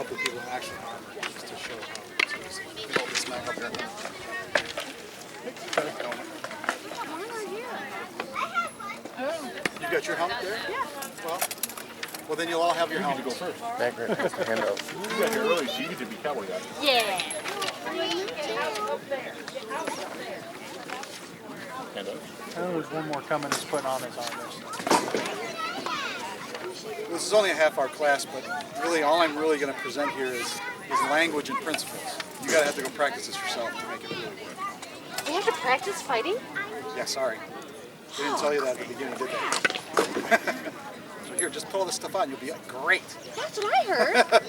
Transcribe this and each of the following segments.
work with people in action armor just to show how it's easy. Hold this back up here. You got your helmet there? Yeah. Well, then you'll all have your helmets. You go first. Back right, just the hand out. You got here early, so you get to be cowboy guy. Yeah. Hand up. Oh, there's one more coming. He's putting on his armor. This is only a half-hour class, but really all I'm really going to present here is language and principles. You got to have to go practice this yourself to make it really work. You have to practice fighting? Yeah, sorry. They didn't tell you that at the beginning, did they? So here, just pull this stuff out and you'll be great. That's what I heard.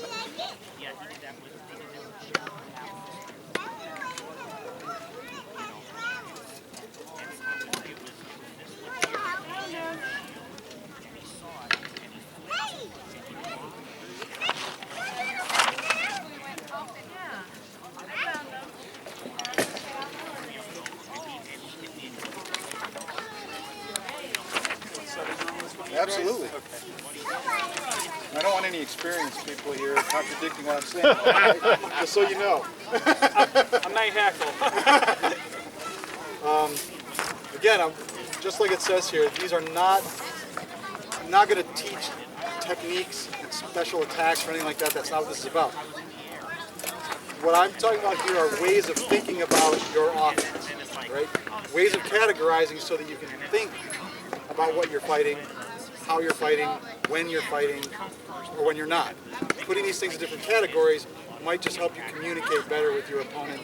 Absolutely. I don't want any experienced people here contradicting what I'm saying, just so you know. I'm not hackle. Again, just like it says here, these are not, I'm not going to teach techniques and special attacks or anything like that. That's not what this is about. What I'm talking about here are ways of thinking about your offense, right? Ways of categorizing so that you can think about what you're fighting, how you're fighting, when you're fighting, or when you're not. Putting these things in different categories might just help you communicate better with your opponent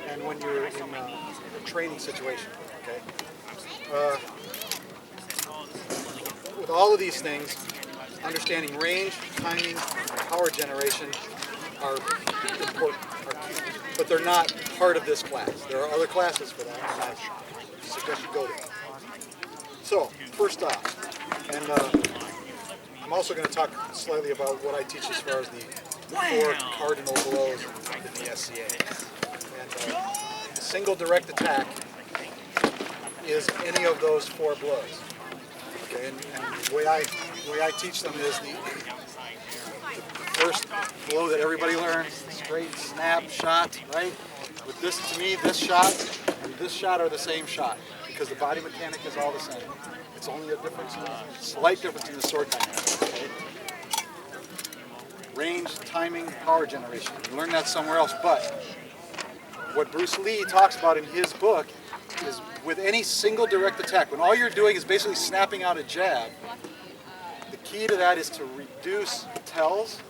and when you're in a training situation. Okay. With all of these things, understanding range, timing, and power generation are important, are key, but they're not part of this class. There are other classes for that, and I suggest you go to them. So, first off, and I'm also going to talk slightly about what I teach as far as the 4 cardinal blows in the SCA. And single direct attack is any of those 4 blows. Okay, and the way I teach them is the first blow that everybody learns, straight, snap, shot, right? With this, to me, this shot and this shot are the same shot because the body mechanic is all the same. It's only a difference, slight difference in the sword dynamic. Okay? Range, timing, power generation. You learn that somewhere else, but what Bruce Lee talks about in his book is with any single direct attack, when all you're doing is basically snapping out a jab, the key to that is to reduce tells,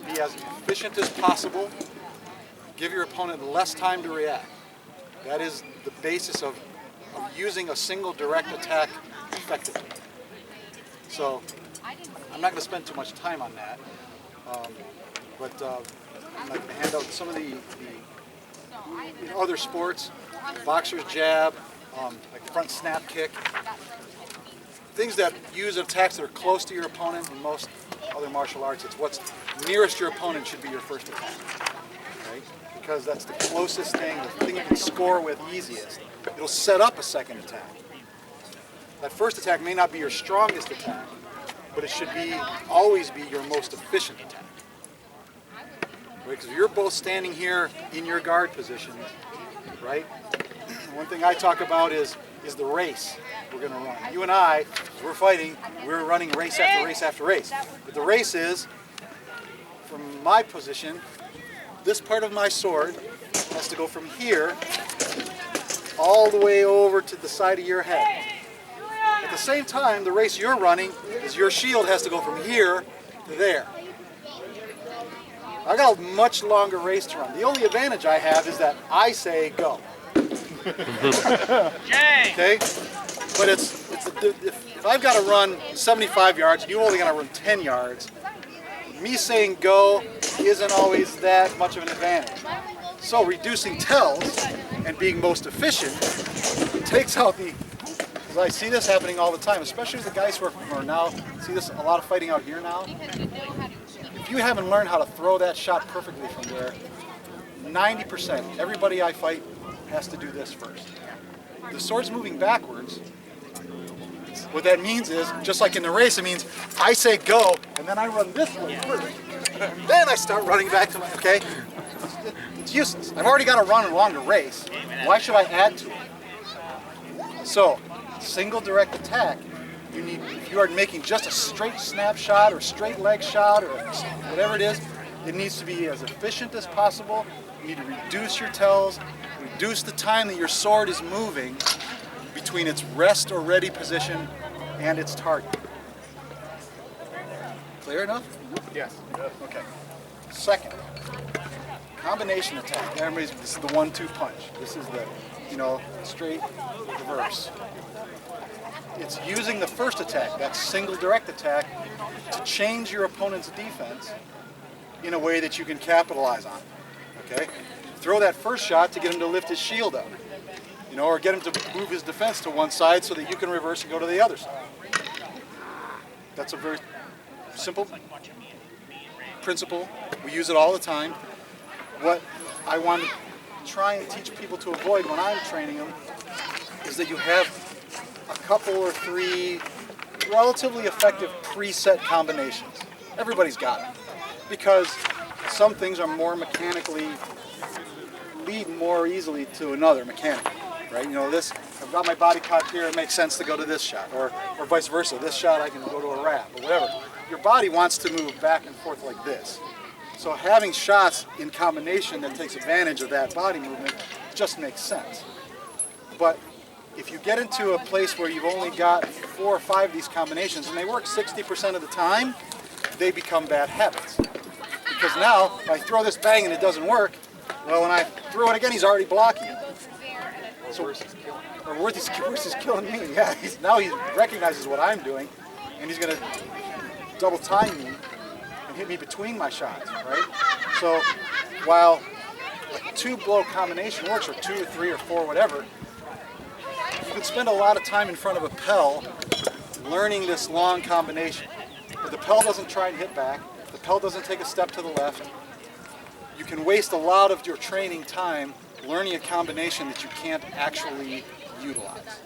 be as efficient as possible, give your opponent less time to react. That is the basis of using a single direct attack effectively. So I'm not going to spend too much time on that, but I'm going to hand out some of the in other sports, boxer's jab, like front snap kick, things that use attacks that are close to your opponent. In most other martial arts, it's what's nearest your opponent should be your first attack, right? Because that's the closest thing, the thing you can score with easiest. It'll set up a second attack. That first attack may not be your strongest attack, but it should always be your most efficient attack. Because right? You're both standing here in your guard positions, right? One thing I talk about is the race we're going to run. You and I, as we're fighting, we're running race after race after race. But the race is, from my position, this part of my sword has to go from here all the way over to the side of your head. At the same time, the race you're running is your shield has to go from here to there. I got a much longer race to run. The only advantage I have is that I say go. Okay? But if I've got to run 75 yards and you only got to run 10 yards, me saying go isn't always that much of an advantage. So reducing tells and being most efficient takes out the, because I see this happening all the time, especially with the guys who are now, see this a lot of fighting out here now. If you haven't learned how to throw that shot perfectly from there, 90%, everybody I fight has to do this first. The sword's moving backwards. What that means is, just like in the race, it means I say go, and then I run this way first. Then I start running back to my, okay? It's useless. I've already got to run along the race. Why should I add to it? So, single direct attack, you need, if you are making just a straight snapshot or straight leg shot or whatever it is, it needs to be as efficient as possible. You need to reduce your tells, reduce the time that your sword is moving between its rest or ready position and its target. Clear enough? Yes. Okay. Second, combination attack. Everybody's, this is the 1-2 punch. This is the, straight reverse. It's using the first attack, that single direct attack, to change your opponent's defense in a way that you can capitalize on. Okay? Throw that first shot to get him to lift his shield up. Or get him to move his defense to one side so that you can reverse and go to the other side. That's a very simple principle. We use it all the time. What I want to try and teach people to avoid when I'm training them is that you have a couple or three relatively effective preset combinations. Everybody's got it. Because some things are more mechanically, lead more easily to another mechanically. Right? This, I've got my body caught here, it makes sense to go to this shot, or vice versa. This shot I can go to a wrap, or whatever. Your body wants to move back and forth like this. So having shots in combination that takes advantage of that body movement just makes sense. But if you get into a place where you've only got 4 or 5 of these combinations, and they work 60% of the time, they become bad habits. Because now, if I throw this bang and it doesn't work, well, when I throw it again, he's already blocking it. So, or worse, he's killing me. Yeah, now he recognizes what I'm doing, and he's going to double time me and hit me between my shots, right? So while a 2-blow combination works, or 2 or 3 or 4, whatever, you can spend a lot of time in front of a Pell learning this long combination. But the Pell doesn't try and hit back. The Pell doesn't take a step to the left. You can waste a lot of your training time learning a combination that you can't actually utilize.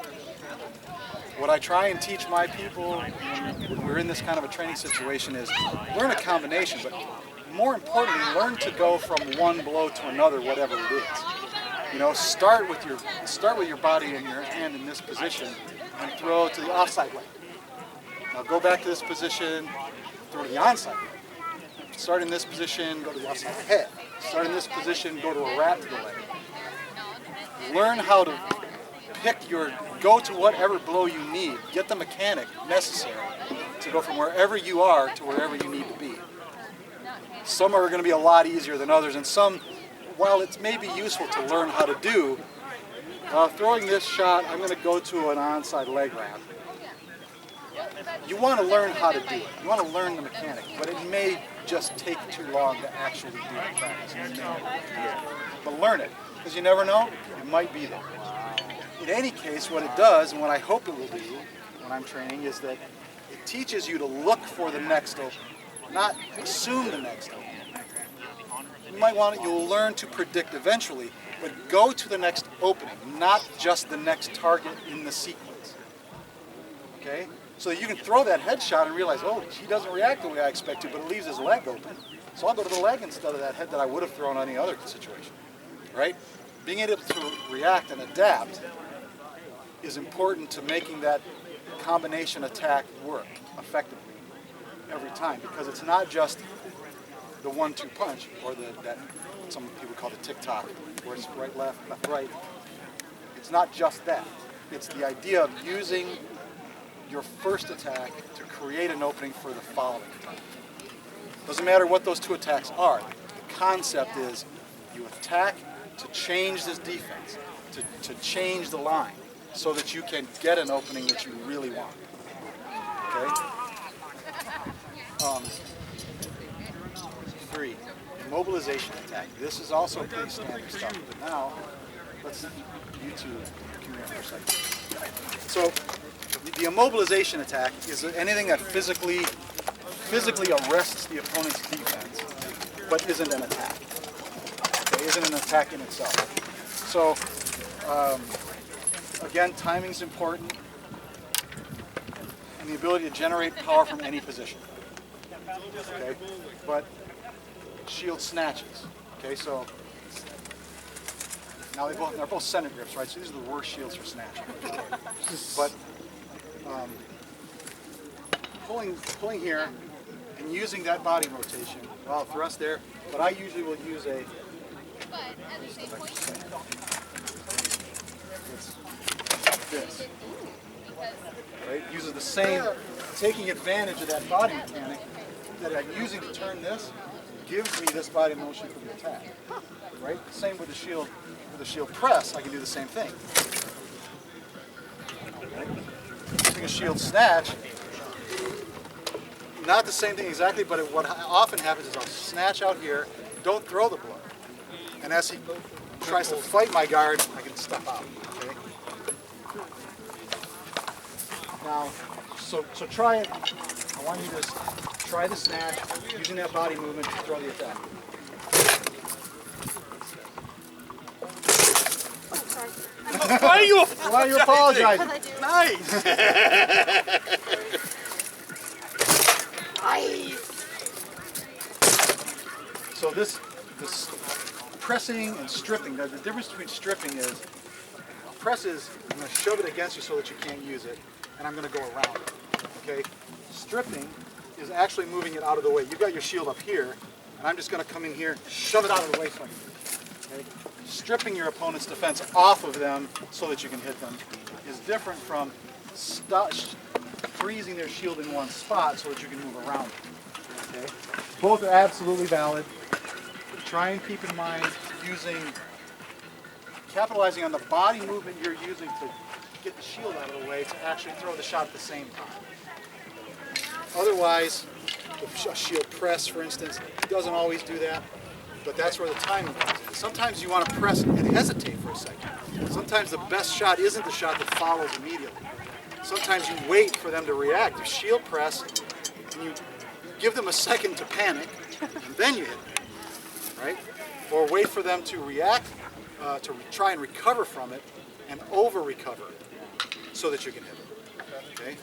What I try and teach my people when we're in this kind of a training situation is learn a combination, but more importantly, learn to go from one blow to another, whatever it is. Start with your body and your hand in this position and throw to the offside leg. Now go back to this position, throw to the onside leg. Start in this position, go to the offside head. Start in this position, go to a wrap to the leg. Learn how to go to whatever blow you need. Get the mechanic necessary to go from wherever you are to wherever you need to be. Some are going to be a lot easier than others, and some, while it's maybe useful to learn how to do, throwing this shot, I'm going to go to an onside leg wrap. You want to learn how to do it. You want to learn the mechanic, but it may just take too long to actually do the practice. But learn it, because you never know, it might be there. In any case, what it does, and what I hope it will do when I'm training, is that it teaches you to look for the next opening, not assume the next opening. You'll learn to predict eventually, but go to the next opening, not just the next target in the sequence. Okay? So that you can throw that headshot and realize, oh, he doesn't react the way I expect to, but it leaves his leg open. So I'll go to the leg instead of that head that I would have thrown on any other situation. Right? Being able to react and adapt is important to making that combination attack work effectively every time, because it's not just the 1-2 punch, or that some people call the tick-tock, where it's right, left, right. It's not just that. It's the idea of using your first attack to create an opening for the following attack. Doesn't matter what those 2 attacks are. The concept is you attack to change this defense, to change the line, so that you can get an opening that you really want. Okay? 3, immobilization attack. This is also pretty standard stuff, but now let's you two come here for a second. So the immobilization attack is anything that physically arrests the opponent's defense, but isn't an attack. Okay, isn't an attack in itself. So again, timing's important, and the ability to generate power from any position. Okay, but shield snatches. Okay, so now they're both center grips, right? So these are the worst shields for snatching. But pulling here and using that body rotation, well, thrust there, but I usually will use a this, right? Uses the same, taking advantage of that body mechanic that I'm using to turn this, gives me this body motion for the attack, right? Same with the shield. With the shield press, I can do the same thing. Right? Using a shield snatch, not the same thing exactly, but what often happens is I'll snatch out here, don't throw the blow, and as he tries to fight my guard, I can step out. Okay? Now, so try it. I want you to just try the snatch using that body movement to throw the attack. Why are you apologizing? Nice! So this pressing and stripping, the difference between stripping is, press is, I'm going to shove it against you so that you can't use it, and I'm going to go around it, okay? Stripping is actually moving it out of the way. You've got your shield up here, and I'm just going to come in here, shove it out of the way from you, okay? Stripping your opponent's defense off of them so that you can hit them is different from freezing their shield in one spot so that you can move around it, okay? Both are absolutely valid. Try and keep in mind capitalizing on the body movement you're using to get the shield out of the way to actually throw the shot at the same time. Otherwise, a shield press, for instance, doesn't always do that, but that's where the timing comes in. Sometimes you want to press and hesitate for a second. Sometimes the best shot isn't the shot that follows immediately. Sometimes you wait for them to react. You shield press, and you give them a second to panic, and then you hit them, right? Or wait for them to react, to try and recover from it, and over-recover so that you can hit them, okay?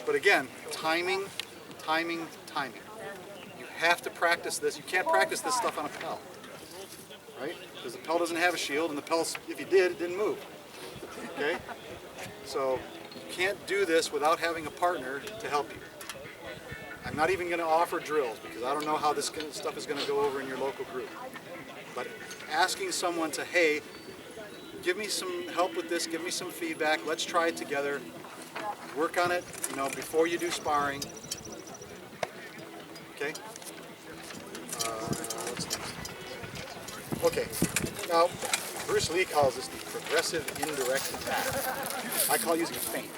But again, timing, timing, timing. You have to practice this. You can't practice this stuff on a Pell, right? Because the Pell doesn't have a shield, and the Pell, if you did, it didn't move, okay? So you can't do this without having a partner to help you. I'm not even going to offer drills because I don't know how this stuff is going to go over in your local group. But asking someone to, hey, give me some help with this, give me some feedback, let's try it together, work on it, before you do sparring. Okay? What's next? Okay, now Bruce Lee calls this the progressive indirect attack. I call using a feint.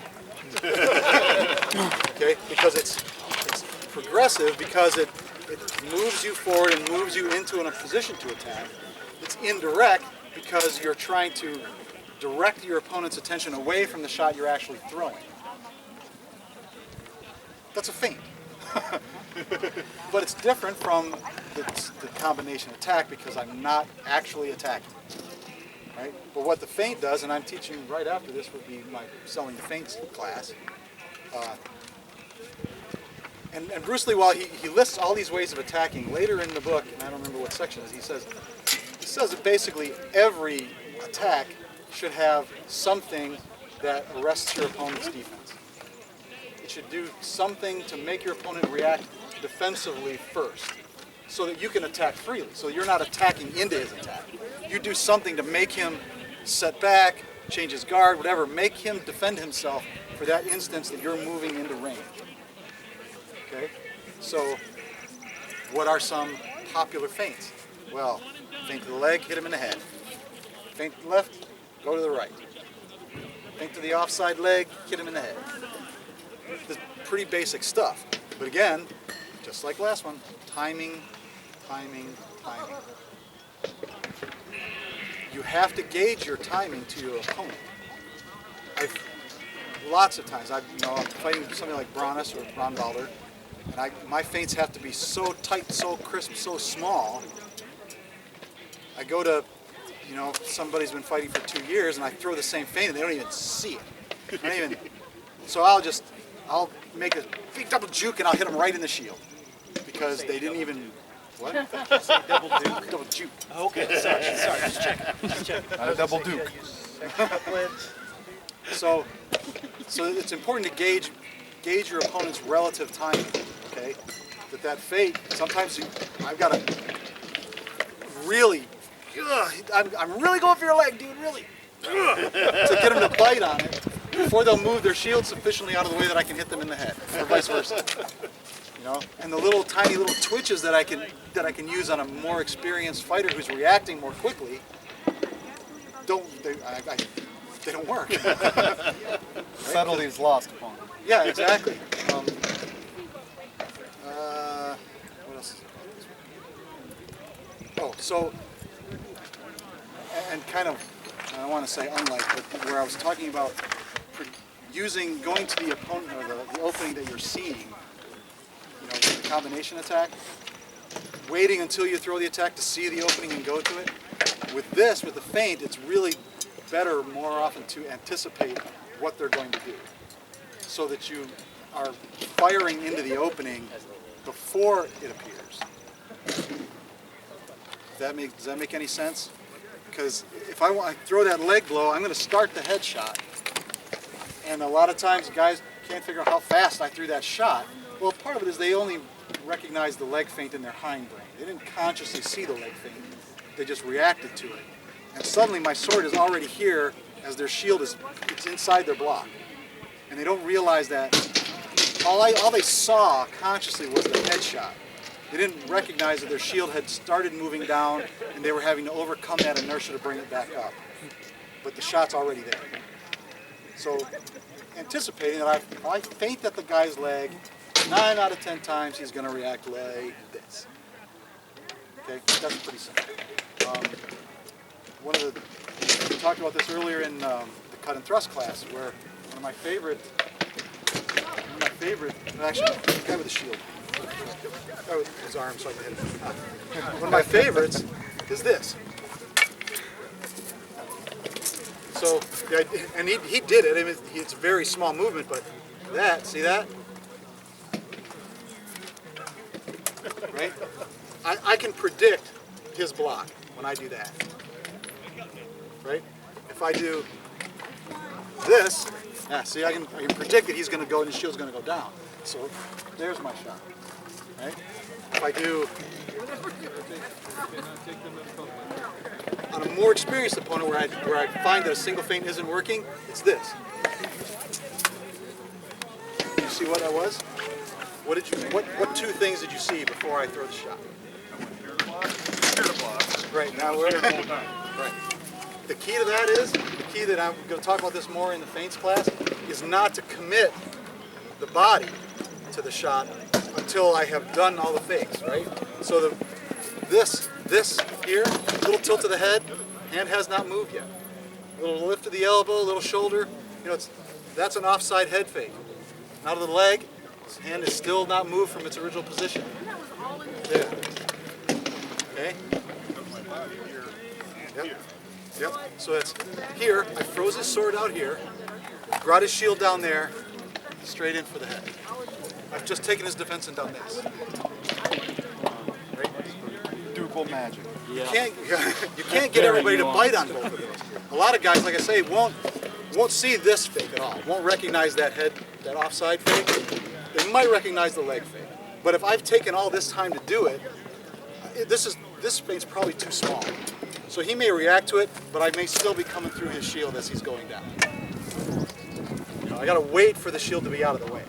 Okay, because it's progressive because it moves you forward and moves you into a position to attack. It's indirect because you're trying to direct your opponent's attention away from the shot you're actually throwing. That's a feint. But it's different from the combination attack because I'm not actually attacking. Right? But what the feint does, and I'm teaching right after this would be my selling the feints class. And Bruce Lee, while he lists all these ways of attacking, later in the book, and I don't remember what section it is, he says that basically every attack should have something that arrests your opponent's defense. It should do something to make your opponent react defensively first, so that you can attack freely. So you're not attacking into his attack. You do something to make him set back, change his guard, whatever. Make him defend himself for that instance that you're moving into range. Okay? So what are some popular feints? Well, feint to the leg, hit him in the head. Feint to the left, go to the right. Feint to the offside leg, hit him in the head. This pretty basic stuff. But again, just like last one, timing, timing, timing. You have to gauge your timing to your opponent. Lots of times, I'm fighting somebody like Braunus or Braunwalder, and my feints have to be so tight, so crisp, so small. I go to, somebody's been fighting for 2 years, and I throw the same feint, and they don't even see it. So I'll make a big double juke, and I'll hit them right in the shield because they didn't even What? Double Duke. Double juke. Okay, sorry, just checking. Not a double duke. So it's important to gauge your opponent's relative timing. Okay, that feint. Sometimes I've got to really. I'm really going for your leg, dude. Really. To get them to bite on it before they'll move their shield sufficiently out of the way that I can hit them in the head, or vice versa. You know, and the little tiny little twitches that I can use on a more experienced fighter who's reacting more quickly they don't work. Subtlety is lost upon them. Yeah, exactly. What else is there? Oh, so, and kind of, I don't want to say unlike, but where I was talking about going to the opponent or the opening that you're seeing, you know, the combination attack, waiting until you throw the attack to see the opening and go to it. With the feint, it's really better more often to anticipate what they're going to do, so that you are firing into the opening before it appears. Does that make any sense? Because if I throw that leg blow, I'm going to start the headshot. And a lot of times guys can't figure out how fast I threw that shot. Well, part of it is they only recognize the leg feint in their hindbrain. They didn't consciously see the leg feint. They just reacted to it. And suddenly my sword is already here as their shield it's inside their block. And they don't realize that all they saw consciously was the headshot. They didn't recognize that their shield had started moving down and they were having to overcome that inertia to bring it back up. But the shot's already there. So anticipating that if I feint at the guy's leg, 9 out of 10 times he's going to react like this. Okay, that's pretty simple. We talked about this earlier in the cut and thrust class, where one of my favorite, actually, the guy with the shield. Oh, his arm, so I can hit him. One of my favorites is this. So, and he did it. I mean, it's a very small movement, but see that? Right? I can predict his block when I do that. Right? If I do this, see, I can predict that he's going to go and his shield's going to go down. So there's my shot. Right? If I do on a more experienced opponent where I find that a single feint isn't working, it's this. You see what that was? What two things did you see before I throw the shot? Right, now we're right. The key to that is, that I'm going to talk about this more in the feints class, is not to commit the body to the shot until I have done all the feints, right? So this here, little tilt of the head, hand has not moved yet. A little lift of the elbow, a little shoulder, you know, that's an offside head feint. Now to the leg, his hand is still not moved from its original position. There. Okay? Yep. So that's here, I froze his sword out here, brought his shield down there, straight in for the head. I've just taken his defense and done this. Right? Ducal magic. You can't get everybody to bite on both of those. A lot of guys, like I say, won't see this fake at all. Won't recognize that offside fake. They might recognize the leg fake. But if I've taken all this time to do it, this fake's probably too small. So he may react to it, but I may still be coming through his shield as he's going down. You know, I gotta wait for the shield to be out of the way.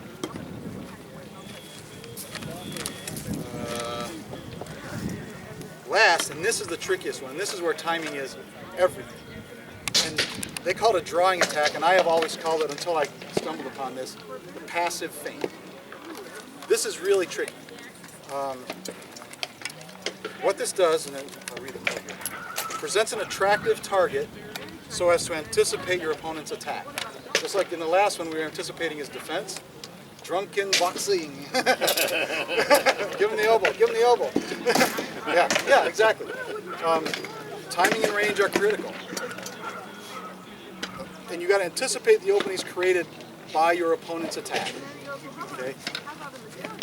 Last, and this is the trickiest one, this is where timing is everything. And they call it a drawing attack, and I have always called it, until I stumbled upon this, the passive feint. This is really tricky. What this does, and then I'll read it here, presents an attractive target so as to anticipate your opponent's attack. Just like in the last one, we were anticipating his defense. Drunken boxing. Give him the elbow, give him the elbow. yeah, exactly. Timing and range are critical. And you got to anticipate the openings created by your opponent's attack. Okay?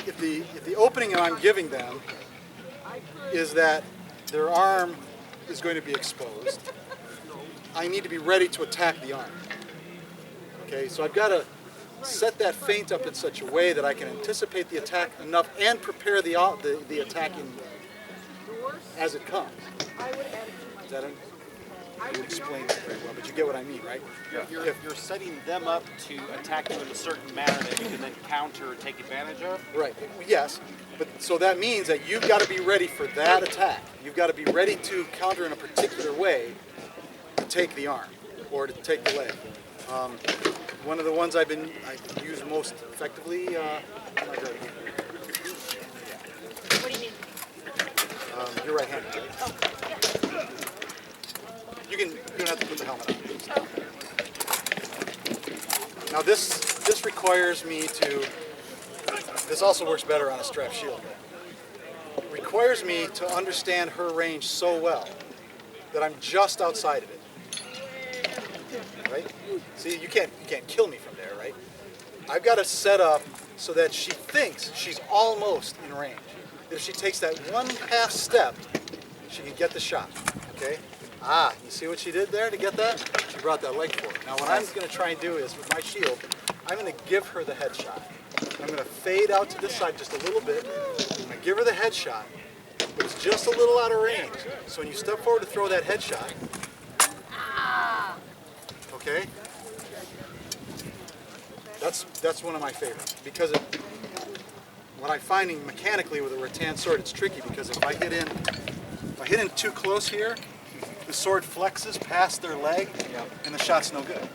If the opening I'm giving them is that their arm is going to be exposed. I need to be ready to attack the arm. Okay, so I've got to set that feint up in such a way that I can anticipate the attack enough and prepare the attack as it comes. Is that I would explain it very well, but you get what I mean, right? You're setting them up to attack you in a certain manner that you can then counter or take advantage of? Right, yes. But so that means that you've got to be ready for that attack. You've got to be ready to counter in a particular way to take the arm or to take the leg. One of the ones I use most effectively. What do you mean? You're right-handed, right? You don't have to put the helmet on. Now this requires me to. This also works better on a strap shield. Requires me to understand her range so well that I'm just outside of it. Right? See, you can't kill me from there, right? I've got to set up so that she thinks she's almost in range. If she takes that 1/2 step, she can get the shot. Okay? You see what she did there to get that? She brought that leg forward. Now what I'm going to try and do is, with my shield, I'm going to give her the headshot. I'm going to fade out to this side just a little bit. I give her the headshot, but it's just a little out of range. So when you step forward to throw that headshot, okay, that's one of my favorites because what I'm finding mechanically with a rattan sword, it's tricky because if I hit in too close here, the sword flexes past their leg, and the shot's no good.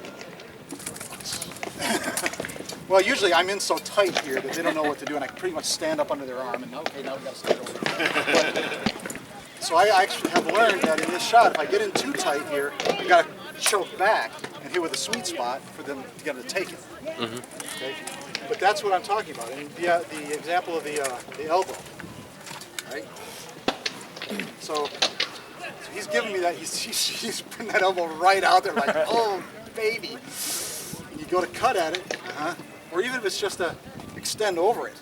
Well, usually I'm in so tight here that they don't know what to do, and I pretty much stand up under their arm, and okay, now we got to stand over. So I actually have learned that in this shot, if I get in too tight here, I got to choke back and hit with a sweet spot for them to get them to take it. Okay? But that's what I'm talking about. And the example of the elbow, right? So he's giving me that. He's putting that elbow right out there, like, oh baby. You go to cut at it, or even if it's just a extend over it.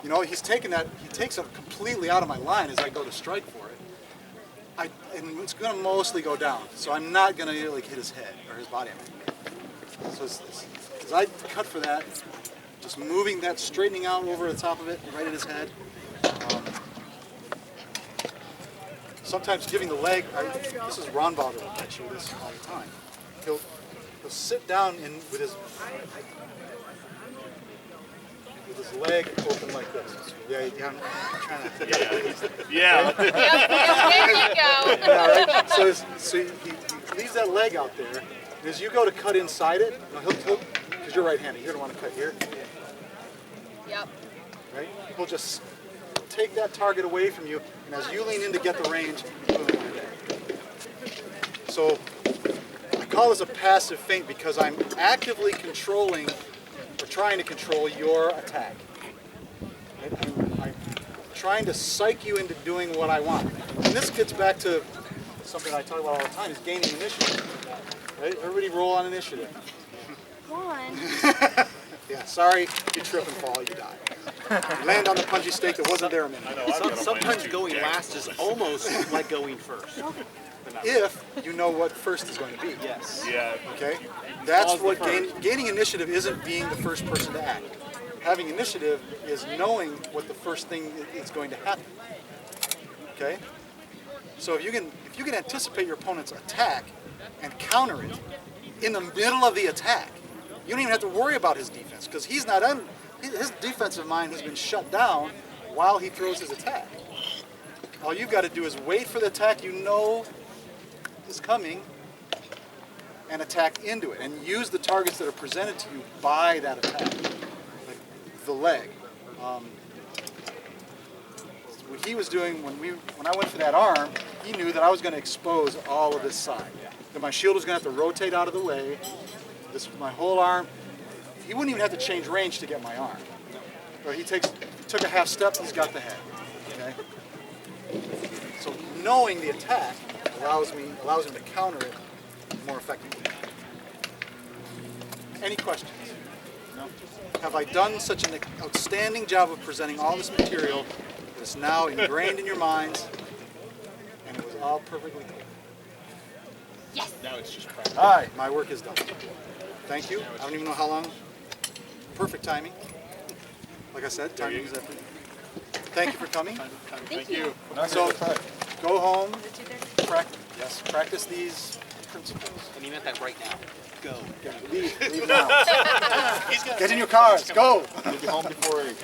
You know, he's taking that. He takes it completely out of my line as I go to strike for it. And it's going to mostly go down, so I'm not going to like hit his head or his body. So as I cut for that, just moving that, straightening out over the top of it, right at his head. Sometimes giving the leg. This is Ron Bauer will catch you this all the time. He'll sit down with his leg open like this. Yeah, I'm trying to. Yeah. There you go. Yeah, right? So he leaves that leg out there, and as you go to cut inside it, because you're right-handed, you're going to want to cut here. Yep. Right? He'll just take that target away from you, and as you lean in to get the range, boom, you're there. So I call this a passive feint because I'm actively controlling or trying to control your attack. I'm trying to psych you into doing what I want. And this gets back to something I talk about all the time, is gaining initiative. Right? Everybody roll on initiative. One. Yeah, sorry, you trip and fall, you die. You land on the punchy stake that wasn't there a minute. Sometimes going last is almost like going first. If you know what first is going to be. Yes. Yeah. Okay? That's what gaining initiative isn't being the first person to act. Having initiative is knowing what the first thing is going to happen. Okay? So if you can anticipate your opponent's attack and counter it in the middle of the attack, you don't even have to worry about his defense because he's not his defensive mind has been shut down while he throws his attack. All you've got to do is wait for the attack you know is coming and attack into it and use the targets that are presented to you by that attack. Like the leg. What he was doing when I went for that arm, he knew that I was going to expose all of this side. That my shield was going to have to rotate out of the way. My whole arm. He wouldn't even have to change range to get my arm. But he took a half step, he's got the head. Okay? So knowing the attack allows him to counter it more effectively. Any questions? No? Have I done such an outstanding job of presenting all this material It's now ingrained in your minds, and it was all perfectly clear. Yes. Now it's just practice. All right, my work is done. Thank you. I don't even know how long. Perfect timing. Like I said, timing is everything. Thank you for coming. Thank you. So, go home, Is it 2:30? practice these principles. And he meant that right now. Go. Leave now. Get in your cars, go. You'll be home before 8.